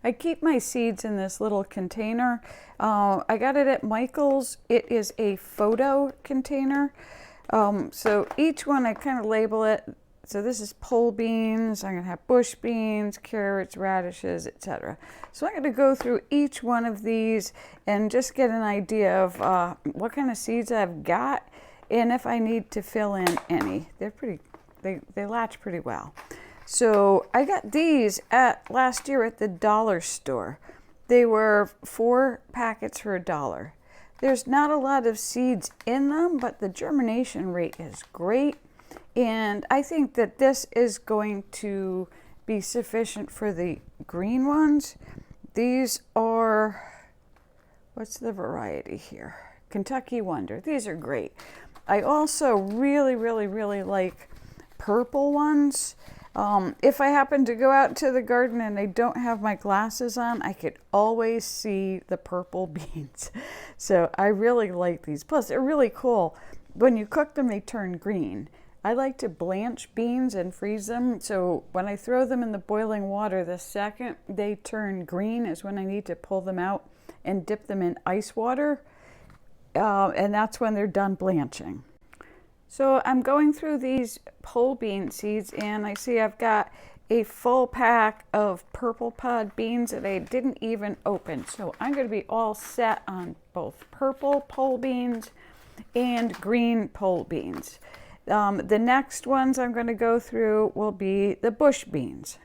I keep my seeds in this little container. I got it at Michael's. It is a photo container. So each one I kind of label it. So this is pole beans. I'm going to have bush beans, carrots, radishes, etc. So I'm going to go through each one of these and just get an idea of what kind of seeds I've got and if I need to fill in any. They latch pretty well. So I got these last year at the dollar store. They were 4 packets for $1. There's not a lot of seeds in them, but the germination rate is great. And I think that this is going to be sufficient for the green ones. These are, what's the variety here? Kentucky Wonder. These are great. I also really, really, really like purple ones. If I happen to go out to the garden and I don't have my glasses on, I could always see the purple beans. So I really like these. Plus, they're really cool. When you cook them, they turn green. I like to blanch beans and freeze them. So when I throw them in the boiling water, the second they turn green is when I need to pull them out and dip them in ice water. And that's when they're done blanching. So I'm going through these pole bean seeds and I see I've got a full pack of purple pod beans that I didn't even open. So I'm going to be all set on both purple pole beans and green pole beans. The next ones I'm going to go through will be the bush beans.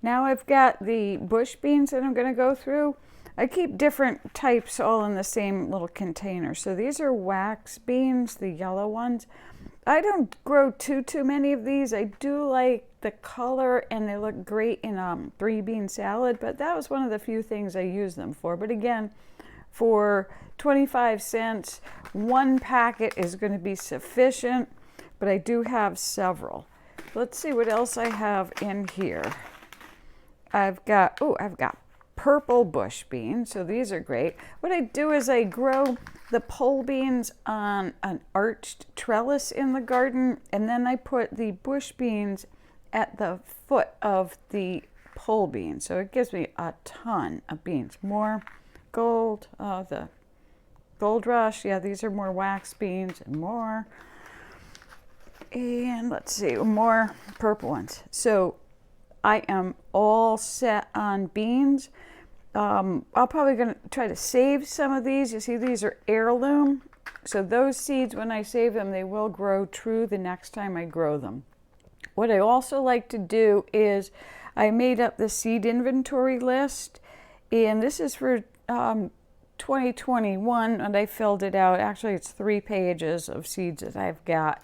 Now I've got the bush beans that I'm going to go through. I keep different types all in the same little container. So these are wax beans, the yellow ones. I don't grow too many of these. I do like the color and they look great in 3-bean salad, but that was one of the few things I use them for. But again, for 25 cents, 1 packet is going to be sufficient, but I do have several. Let's see what else I have in here. I've got purple bush beans, so these are great. What I do is I grow the pole beans on an arched trellis in the garden, and then I put the bush beans at the foot of the pole beans. So it gives me a ton of beans. More gold, the Gold Rush, yeah, these are more wax beans and more. And let's see, more purple ones. So I am all set on beans. I'm probably going to try to save some of these. You see, these are heirloom. So those seeds, when I save them, they will grow true the next time I grow them. What I also like to do is I made up the seed inventory list. And this is for 2021, and I filled it out. Actually, it's 3 pages of seeds that I've got.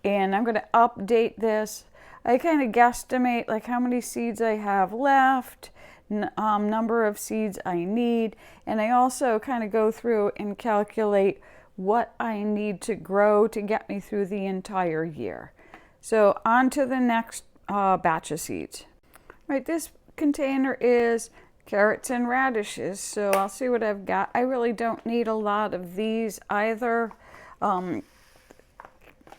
And I'm going to update this. I kind of guesstimate like how many seeds I have left, number of seeds I need, and I also kind of go through and calculate what I need to grow to get me through the entire year. So on to the next batch of seeds. Right, this container is carrots and radishes, so I'll see what I've got. I really don't need a lot of these either.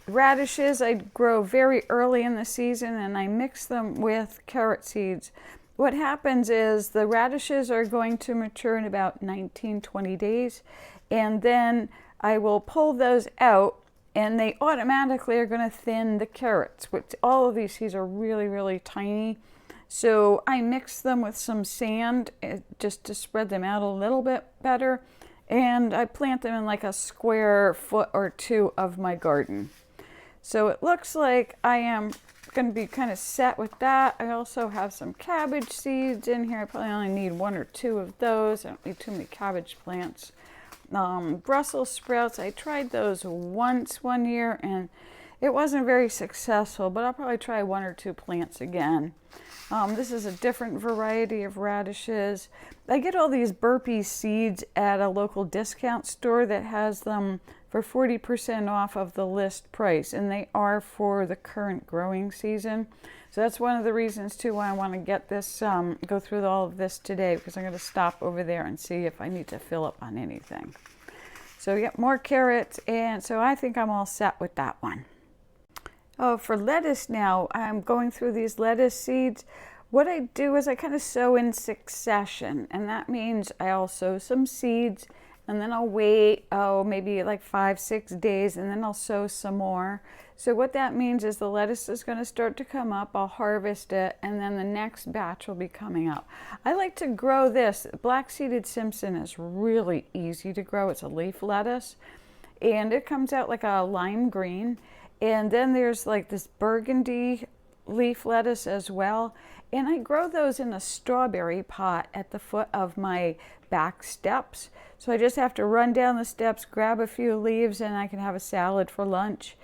Radishes I grow very early in the season and I mix them with carrot seeds. What happens is the radishes are going to mature in about 19-20 days, and then I will pull those out and they automatically are going to thin the carrots, which all of these seeds are really, really tiny. So I mix them with some sand just to spread them out a little bit better, and I plant them in like a square foot or 2 of my garden. So it looks like I am going to be kind of set with that. I also have some cabbage seeds in here. I probably only need 1 or 2 of those. I don't need too many cabbage plants. Brussels sprouts, I tried those once one year and it wasn't very successful, but I'll probably try 1 or 2 plants again. This is a different variety of radishes. I get all these burpee seeds at a local discount store that has them for 40% off of the list price, and they are for the current growing season. So that's one of the reasons too why I want to get this, go through all of this today, because I'm going to stop over there and see if I need to fill up on anything. So yeah, more carrots, and so I think I'm all set with that one. Oh, for lettuce now, I'm going through these lettuce seeds. what I do is I kind of sow in succession, and that means I'll sow some seeds and then I'll wait, maybe like 5-6 days, and then I'll sow some more. So what that means is the lettuce is going to start to come up, I'll harvest it, and then the next batch will be coming up. I like to grow this. Black-seeded Simpson is really easy to grow. It's a leaf lettuce, and it comes out like a lime green. And then there's like this burgundy leaf lettuce as well. And I grow those in a strawberry pot at the foot of my back steps. So I just have to run down the steps, grab a few leaves, and I can have a salad for lunch.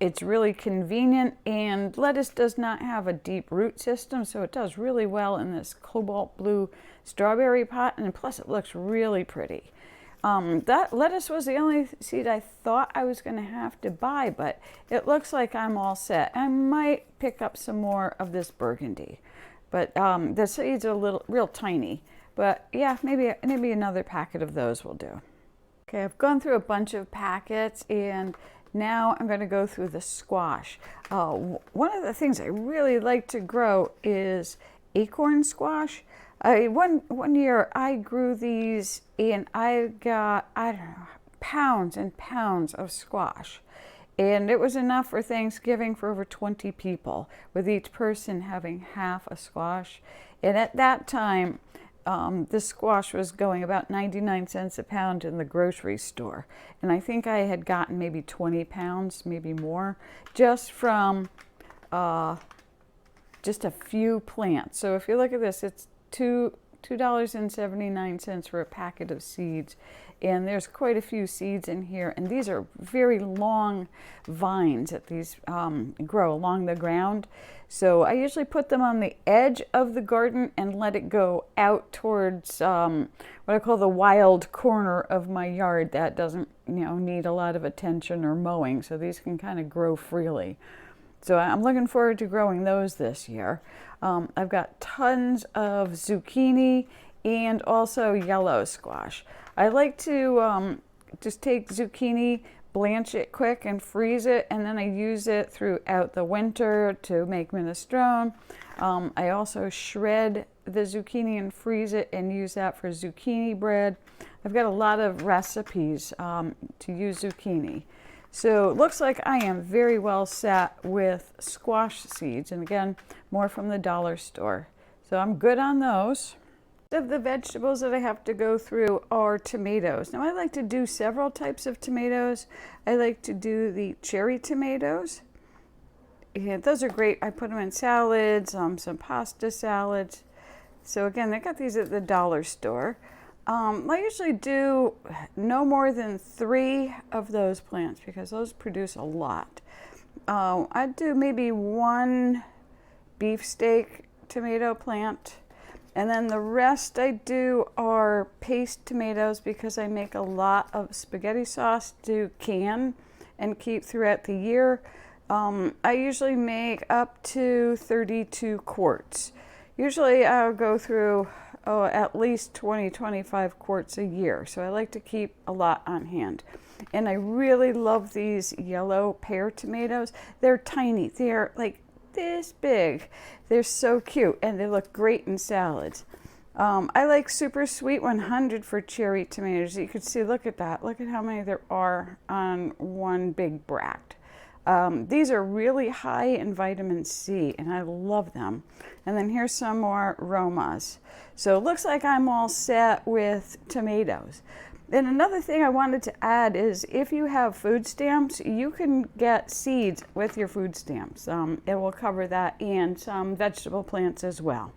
It's really convenient, and lettuce does not have a deep root system, so it does really well in this cobalt blue strawberry pot, and plus it looks really pretty. That lettuce was the only seed I thought I was going to have to buy, but it looks like I'm all set. I might pick up some more of this burgundy, but the seeds are real tiny. But yeah, maybe another packet of those will do. Okay, I've gone through a bunch of packets, and now I'm going to go through the squash. One of the things I really like to grow is acorn squash. One year I grew these, and I got, I don't know, pounds and pounds of squash. And it was enough for Thanksgiving for over 20 people, with each person having half a squash. And at that time, this squash was going about 99 cents a pound in the grocery store. And I think I had gotten maybe 20 pounds, maybe more, just from just a few plants. So if you look at this, it's $2.79 for a packet of seeds. And there's quite a few seeds in here. And these are very long vines that these grow along the ground. So I usually put them on the edge of the garden and let it go out towards what I call the wild corner of my yard that doesn't, need a lot of attention or mowing. So these can kind of grow freely. So I'm looking forward to growing those this year. I've got tons of zucchini and also yellow squash. I like to just take zucchini, blanch it quick and freeze it, and then I use it throughout the winter to make minestrone. I also shred the zucchini and freeze it and use that for zucchini bread. I've got a lot of recipes to use zucchini. So it looks like I am very well set with squash seeds, and again, more from the dollar store. So I'm good on those. Of the vegetables that I have to go through are tomatoes. Now I like to do several types of tomatoes. I like to do the cherry tomatoes. And those are great. I put them in salads, some pasta salads. So again, they got these at the dollar store. I usually do no more than 3 of those plants because those produce a lot. I do maybe 1 beefsteak tomato plant. And then the rest I do are paste tomatoes because I make a lot of spaghetti sauce to can and keep throughout the year. I usually make up to 32 quarts. Usually I'll go through at least 20-25 quarts a year. So I like to keep a lot on hand. And I really love these yellow pear tomatoes. They're tiny. They're like this big. They're so cute, and they look great in salads. I like Super Sweet 100 for cherry tomatoes. You can see, look at that. Look at how many there are on one big bract. These are really high in vitamin C, and I love them. And then here's some more Romas. So it looks like I'm all set with tomatoes. And another thing I wanted to add is if you have food stamps, you can get seeds with your food stamps. It will cover that, and some vegetable plants as well.